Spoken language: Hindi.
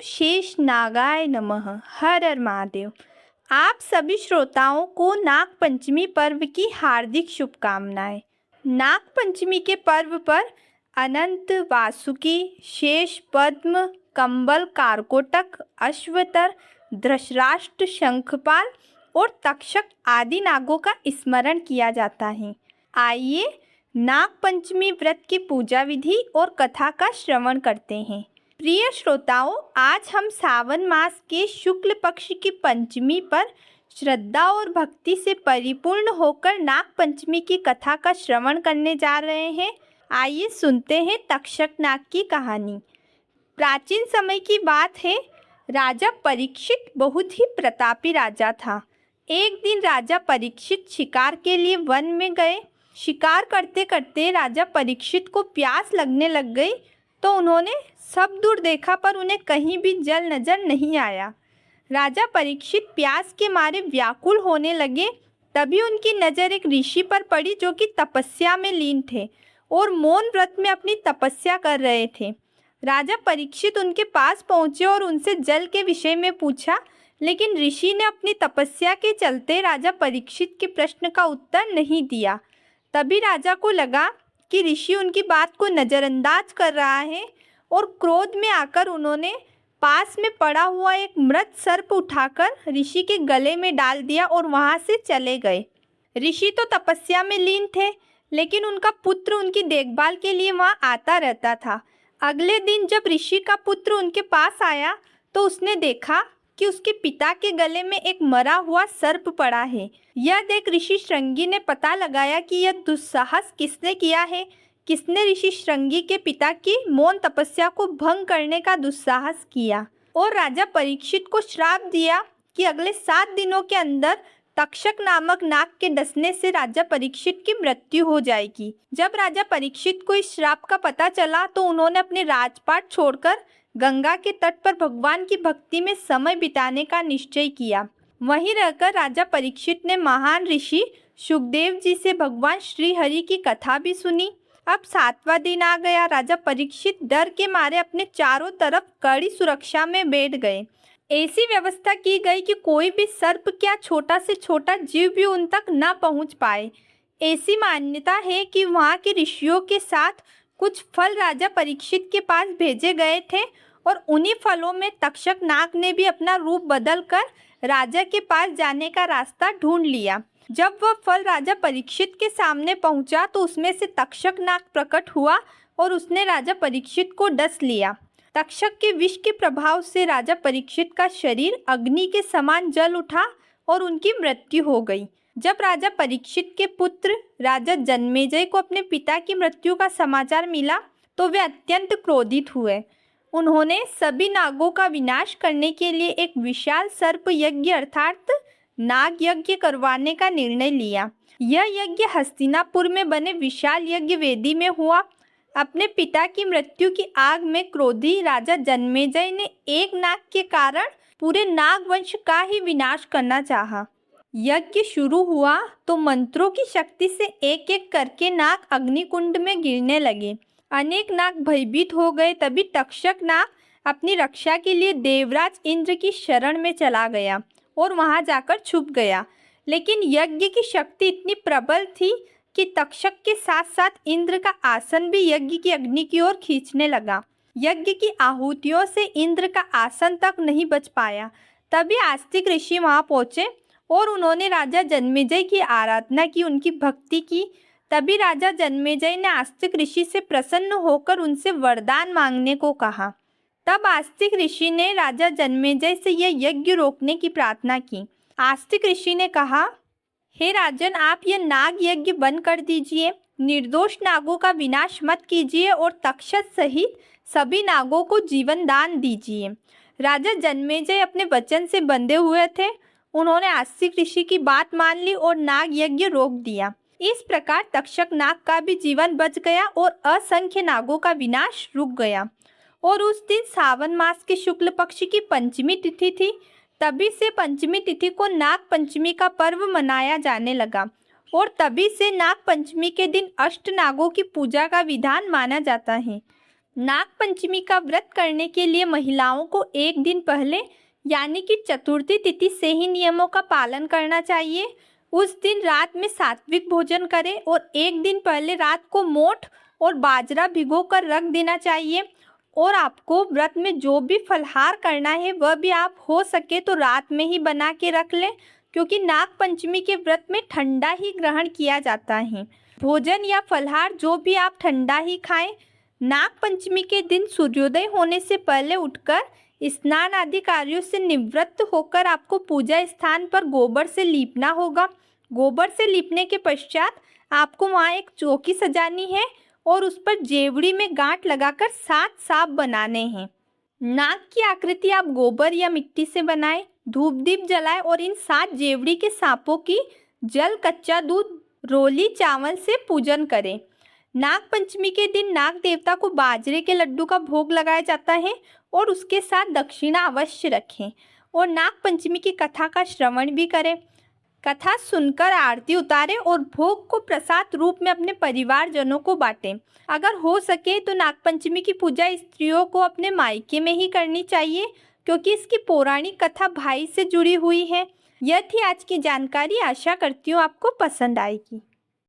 शेष नागाय नमः। हर हर महादेव। आप सभी श्रोताओं को नाग पंचमी पर्व की हार्दिक शुभकामनाएं। नाग पंचमी के पर्व पर अनंत, वासुकी, शेष, पद्म, कंबल, कारकोटक, अश्वतर, धृतराष्ट्र, शंखपाल और तक्षक आदि नागों का स्मरण किया जाता है। आइए नाग पंचमी व्रत की पूजा विधि और कथा का श्रवण करते हैं। प्रिय श्रोताओं, आज हम सावन मास के शुक्ल पक्ष की पंचमी पर श्रद्धा और भक्ति से परिपूर्ण होकर नाग पंचमी की कथा का श्रवण करने जा रहे हैं। आइए सुनते हैं तक्षक नाग की कहानी। प्राचीन समय की बात है। राजा परीक्षित बहुत ही प्रतापी राजा था। एक दिन राजा परीक्षित शिकार के लिए वन में गए। शिकार करते करते राजा परीक्षित को प्यास लगने लग गई, तो उन्होंने सब दूर देखा पर उन्हें कहीं भी जल नजर नहीं आया। राजा परीक्षित प्यास के मारे व्याकुल होने लगे। तभी उनकी नज़र एक ऋषि पर पड़ी जो कि तपस्या में लीन थे और मौन व्रत में अपनी तपस्या कर रहे थे। राजा परीक्षित उनके पास पहुँचे और उनसे जल के विषय में पूछा, लेकिन ऋषि ने अपनी तपस्या के चलते राजा परीक्षित के प्रश्न का उत्तर नहीं दिया। तभी राजा को लगा कि ऋषि उनकी बात को नज़रअंदाज कर रहा है और क्रोध में आकर उन्होंने पास में पड़ा हुआ एक मृत सर्प उठाकर ऋषि के गले में डाल दिया और वहां से चले गए। ऋषि तो तपस्या में लीन थे, लेकिन उनका पुत्र उनकी देखभाल के लिए वहां आता रहता था। अगले दिन जब ऋषि का पुत्र उनके पास आया तो उसने देखा कि उसके पिता के गले में एक मरा हुआ सर्प पड़ा है। यह देख ऋषि श्रृंगी ने पता लगाया कि यह दुस्साहस किसने किया है, किसने ऋषि श्रृंगी के पिता की मौन तपस्या को भंग करने का दुस्साहस किया, और राजा परीक्षित को श्राप दिया कि अगले 7 दिनों के अंदर तक्षक नामक नाग के डसने से राजा परीक्षित की मृत्यु हो जाएगी। जब राजा परीक्षित को इस श्राप का पता चला तो उन्होंने अपने राजपाट छोड़कर गंगा के तट पर भगवान की भक्ति में समय बिताने का निश्चय किया। वहीं रहकर राजा परीक्षित ने महान ऋषि सुखदेव जी से भगवान श्री हरि की कथा भी सुनी। अब 7वां दिन आ गया। राजा परीक्षित डर के मारे अपने चारों तरफ कड़ी सुरक्षा में बैठ गए। ऐसी व्यवस्था की गई कि कोई भी सर्प क्या छोटा से छोटा जीव भी उन तक न पहुंच पाए। ऐसी मान्यता है कि वहां के ऋषियों के साथ कुछ फल राजा परीक्षित के पास भेजे गए थे और उन्हीं फलों में तक्षक नाग ने भी अपना रूप बदलकर राजा के पास जाने का रास्ता ढूंढ लिया। जब वह फल राजा परीक्षित के सामने पहुंचा तो उसमें से तक्षक नाग प्रकट हुआ और उसने राजा परीक्षित को डस लिया। तक्षक के विष के प्रभाव से राजा परीक्षित का शरीर अग्नि के समान जल उठा और उनकी मृत्यु हो गई। जब राजा परीक्षित के पुत्र राजा जन्मेजय को अपने पिता की मृत्यु का समाचार मिला तो वे अत्यंत क्रोधित हुए। उन्होंने सभी नागों का विनाश करने के लिए एक विशाल सर्प यज्ञ अर्थात नाग यज्ञ करवाने का निर्णय लिया। यह यज्ञ हस्तिनापुर में बने विशाल यज्ञ वेदी में हुआ। अपने पिता की मृत्यु की आग में क्रोधी राजा जन्मेजय ने एक नाग के कारण पूरे नाग वंश का ही विनाश करना चाहा। यज्ञ शुरू हुआ तो मंत्रों की शक्ति से एक एक करके नाग अग्निकुंड में गिरने लगे। अनेक नाग भयभीत हो गए। तभी तक्षक नाग अपनी रक्षा के लिए देवराज इंद्र की शरण में चला गया और वहां जाकर छुप गया। लेकिन यज्ञ की शक्ति इतनी प्रबल थी कि तक्षक के साथ साथ इंद्र का आसन भी यज्ञ की अग्नि की ओर खींचने लगा। यज्ञ की आहुतियों से इंद्र का आसन तक नहीं बच पाया। तभी आस्तिक ऋषि वहां पहुंचे और उन्होंने राजा जन्मेजय की आराधना की, उनकी भक्ति की। तभी राजा जन्मेजय ने आस्तिक ऋषि से प्रसन्न होकर उनसे वरदान मांगने को कहा। तब आस्तिक ऋषि ने राजा जन्मेजय से यह यज्ञ रोकने की प्रार्थना की। आस्तिक ऋषि ने कहा, हे राजन, आप यह नाग यज्ञ बंद कर दीजिए। निर्दोष नागों का विनाश मत कीजिए और तक्षक सहित सभी नागों को जीवन दान दीजिए। राजा जन्मेजय अपने वचन से बंधे हुए थे। उन्होंने आस्तिक ऋषि की बात मान ली और नाग यज्ञ रोक दिया। इस प्रकार तक्षक नाग का भी जीवन बच गया और असंख्य नागों का विनाश रुक गया। और उस दिन सावन मास के शुक्ल पक्ष की पंचमी तिथि थी। तभी से पंचमी तिथि को नाग पंचमी का पर्व मनाया जाने लगा और तभी से नाग पंचमी के दिन अष्ट नागों की पूजा का विधान माना जाता है। नाग पंचमी का व्रत करने के लिए महिलाओं को एक दिन पहले यानी कि चतुर्थी तिथि से ही नियमों का पालन करना चाहिए। उस दिन रात में सात्विक भोजन करें और एक दिन पहले रात को मोठ और बाजरा भिगोकर रख देना चाहिए। और आपको व्रत में जो भी फलाहार करना है वह भी आप हो सके तो रात में ही बना के रख लें, क्योंकि नाग पंचमी के व्रत में ठंडा ही ग्रहण किया जाता है। भोजन या फलाहार जो भी आप ठंडा ही खाएं। नाग पंचमी के दिन सूर्योदय होने से पहले उठकर स्नान आदि कार्यों से निवृत्त होकर आपको पूजा स्थान पर गोबर से लीपना होगा। गोबर से लीपने के पश्चात आपको वहाँ एक चौकी सजानी है और उस पर जेवड़ी में गांठ लगाकर 7 सांप बनाने हैं। नाग की आकृति आप गोबर या मिट्टी से बनाएं, धूप दीप जलाएं और इन 7 जेवड़ी के सांपों की जल, कच्चा दूध, रोली चावल से पूजन करें। नाग पंचमी के दिन नाग देवता को बाजरे के लड्डू का भोग लगाया जाता है और उसके साथ दक्षिणा अवश्य रखें और नाग पंचमी की कथा का श्रवण भी करें। कथा सुनकर आरती उतारें और भोग को प्रसाद रूप में अपने परिवारजनों को बांटें। अगर हो सके तो नागपंचमी की पूजा स्त्रियों को अपने मायके में ही करनी चाहिए, क्योंकि इसकी पौराणिक कथा भाई से जुड़ी हुई है। यह थी आज की जानकारी। आशा करती हूँ आपको पसंद आएगी।